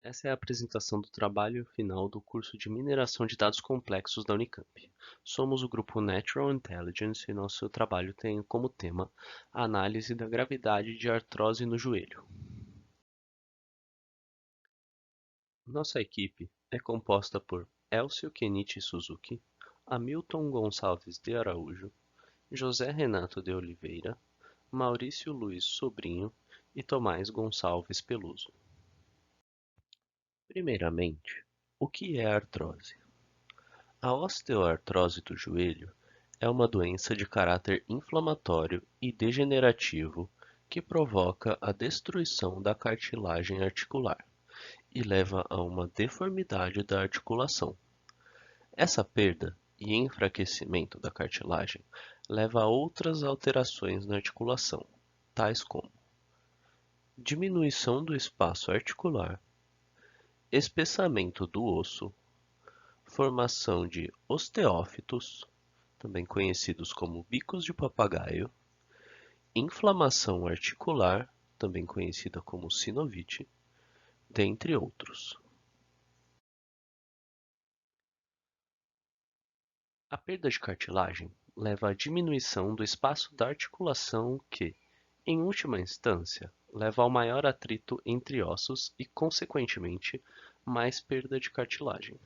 Essa é a apresentação do trabalho final do curso de Mineração de Dados Complexos da Unicamp. Somos o grupo Natural Intelligence e nosso trabalho tem como tema a análise da gravidade de artrose no joelho. Nossa equipe é composta por Elcio Kenichi Suzuki, Hamilton Gonçalves de Araújo, José Renato de Oliveira, Maurício Luiz Sobrinho e Tomás Gonçalves Peluso. Primeiramente, o que é artrose? A osteoartrose do joelho é uma doença de caráter inflamatório e degenerativo que provoca a destruição da cartilagem articular e leva a uma deformidade da articulação. Essa perda e enfraquecimento da cartilagem leva a outras alterações na articulação, tais como diminuição do espaço articular, espessamento do osso, formação de osteófitos, também conhecidos como bicos de papagaio, inflamação articular, também conhecida como sinovite, dentre outros. A perda de cartilagem leva à diminuição do espaço da articulação que, em última instância, leva ao maior atrito entre ossos e, consequentemente, mais perda de cartilagem.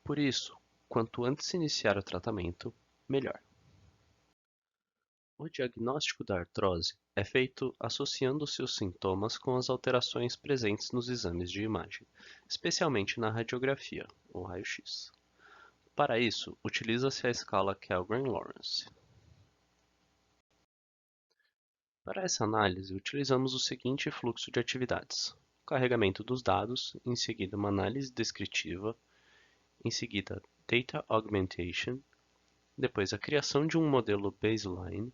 Por isso, quanto antes se iniciar o tratamento, melhor. O diagnóstico da artrose é feito associando seus sintomas com as alterações presentes nos exames de imagem, especialmente na radiografia, ou raio-x. Para isso, utiliza-se a escala Kellgren-Lawrence. Para essa análise, utilizamos o seguinte fluxo de atividades: o carregamento dos dados, em seguida uma análise descritiva, em seguida Data Augmentation, depois a criação de um modelo baseline,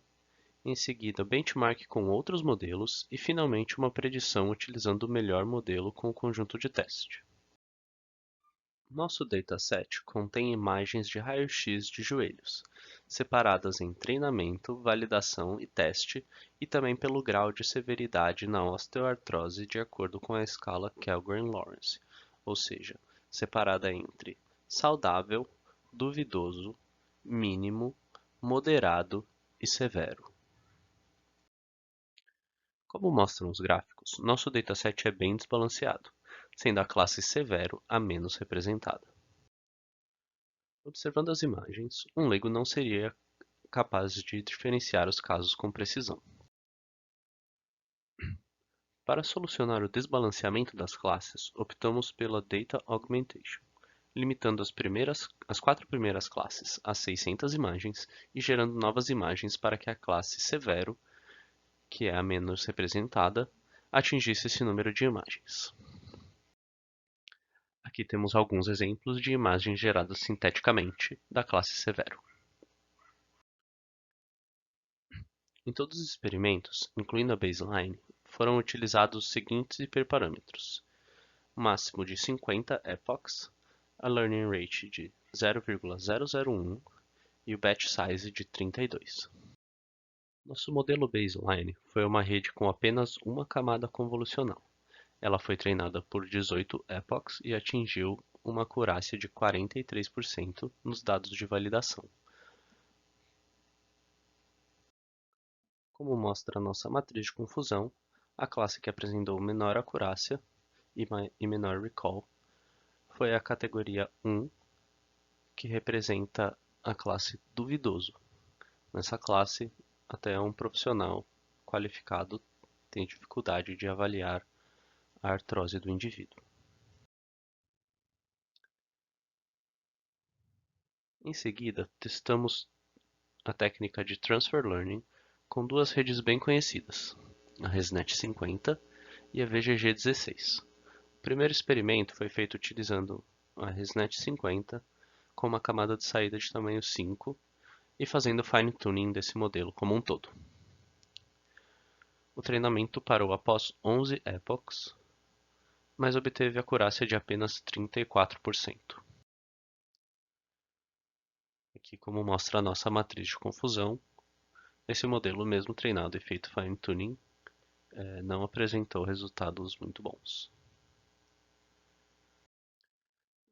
em seguida benchmark com outros modelos e finalmente uma predição utilizando o melhor modelo com o conjunto de teste. Nosso dataset contém imagens de raio-x de joelhos, separadas em treinamento, validação e teste, e também pelo grau de severidade na osteoartrose de acordo com a escala Kellgren-Lawrence, ou seja, separada entre saudável, duvidoso, mínimo, moderado e severo. Como mostram os gráficos, nosso dataset é bem desbalanceado, sendo a classe severo a menos representada. Observando as imagens, um leigo não seria capaz de diferenciar os casos com precisão. Para solucionar o desbalanceamento das classes, optamos pela Data Augmentation, limitando as 4 primeiras classes a 600 imagens e gerando novas imagens para que a classe severo, que é a menos representada, atingisse esse número de imagens. Aqui temos alguns exemplos de imagens geradas sinteticamente da classe severo. Em todos os experimentos, incluindo a baseline, foram utilizados os seguintes hiperparâmetros: máximo de 50 epochs, a learning rate de 0,001 e o batch size de 32. Nosso modelo baseline foi uma rede com apenas uma camada convolucional. Ela foi treinada por 18 epochs e atingiu uma acurácia de 43% nos dados de validação. Como mostra a nossa matriz de confusão, a classe que apresentou menor acurácia e menor recall foi a categoria 1, que representa a classe duvidoso. Nessa classe, até um profissional qualificado tem dificuldade de avaliar a artrose do indivíduo. Em seguida, testamos a técnica de Transfer Learning com duas redes bem conhecidas, a ResNet 50 e a VGG16. O primeiro experimento foi feito utilizando a ResNet 50 com uma camada de saída de tamanho 5 e fazendo fine-tuning desse modelo como um todo. O treinamento parou após 11 epochs, mas obteve acurácia de apenas 34%. Aqui, como mostra a nossa matriz de confusão, esse modelo, mesmo treinado e feito fine-tuning, não apresentou resultados muito bons.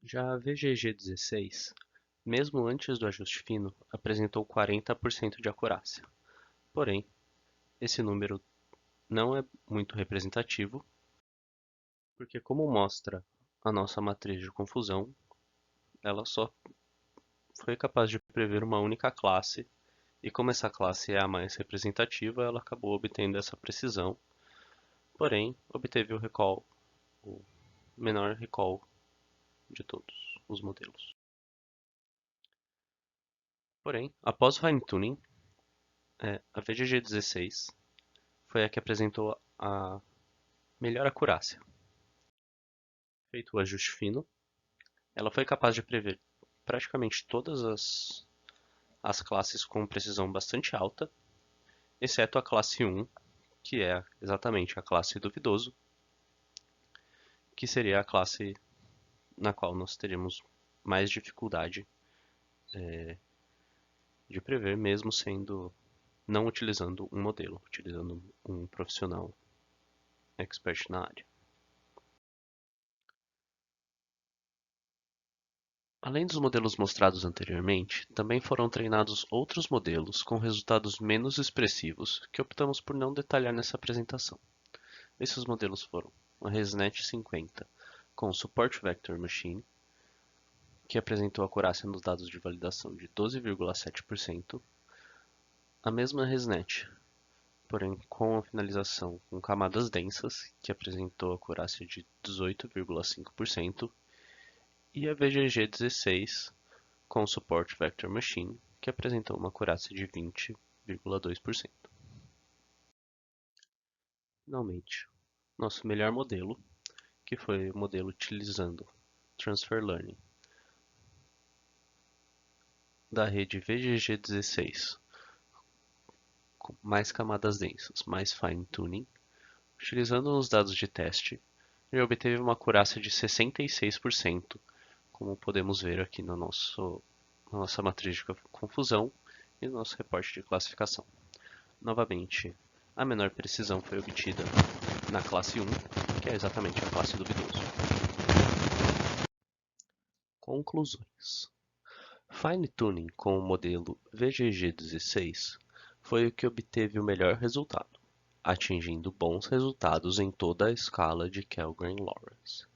Já a VGG16, mesmo antes do ajuste fino, apresentou 40% de acurácia. Porém, esse número não é muito representativo, porque como mostra a nossa matriz de confusão, ela só foi capaz de prever uma única classe, e como essa classe é a mais representativa, ela acabou obtendo essa precisão, porém, obteve o menor recall de todos os modelos. Porém, após o fine-tuning, a VGG16 foi a que apresentou a melhor acurácia. Feito o ajuste fino, ela foi capaz de prever praticamente todas as classes com precisão bastante alta, exceto a classe 1, que é exatamente a classe duvidoso, que seria a classe na qual nós teríamos mais dificuldade de prever, mesmo sendo não utilizando um modelo, utilizando um profissional expert na área. Além dos modelos mostrados anteriormente, também foram treinados outros modelos com resultados menos expressivos que optamos por não detalhar nessa apresentação. Esses modelos foram a ResNet 50 com Support Vector Machine, que apresentou acurácia nos dados de validação de 12,7%, a mesma ResNet, porém com a finalização com camadas densas, que apresentou acurácia de 18,5%, e a VGG16 com Support Vector Machine, que apresentou uma acurácia de 20,2%. Finalmente, nosso melhor modelo, que foi o modelo utilizando Transfer Learning da rede VGG16, com mais camadas densas, mais fine-tuning, utilizando os dados de teste, ele obteve uma acurácia de 66%, como podemos ver aqui na nossa matriz de confusão e no nosso reporte de classificação. Novamente, a menor precisão foi obtida na classe 1, que é exatamente a classe duvidoso. Conclusões. Fine-tuning com o modelo VGG16 foi o que obteve o melhor resultado, atingindo bons resultados em toda a escala de Kellgren-Lawrence.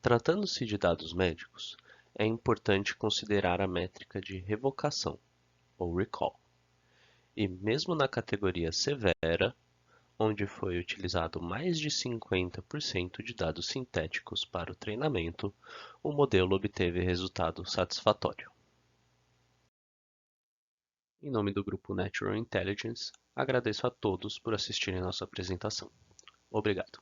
Tratando-se de dados médicos, é importante considerar a métrica de revocação, ou recall, e mesmo na categoria severa, onde foi utilizado mais de 50% de dados sintéticos para o treinamento, o modelo obteve resultado satisfatório. Em nome do grupo Natural Intelligence, agradeço a todos por assistirem a nossa apresentação. Obrigado.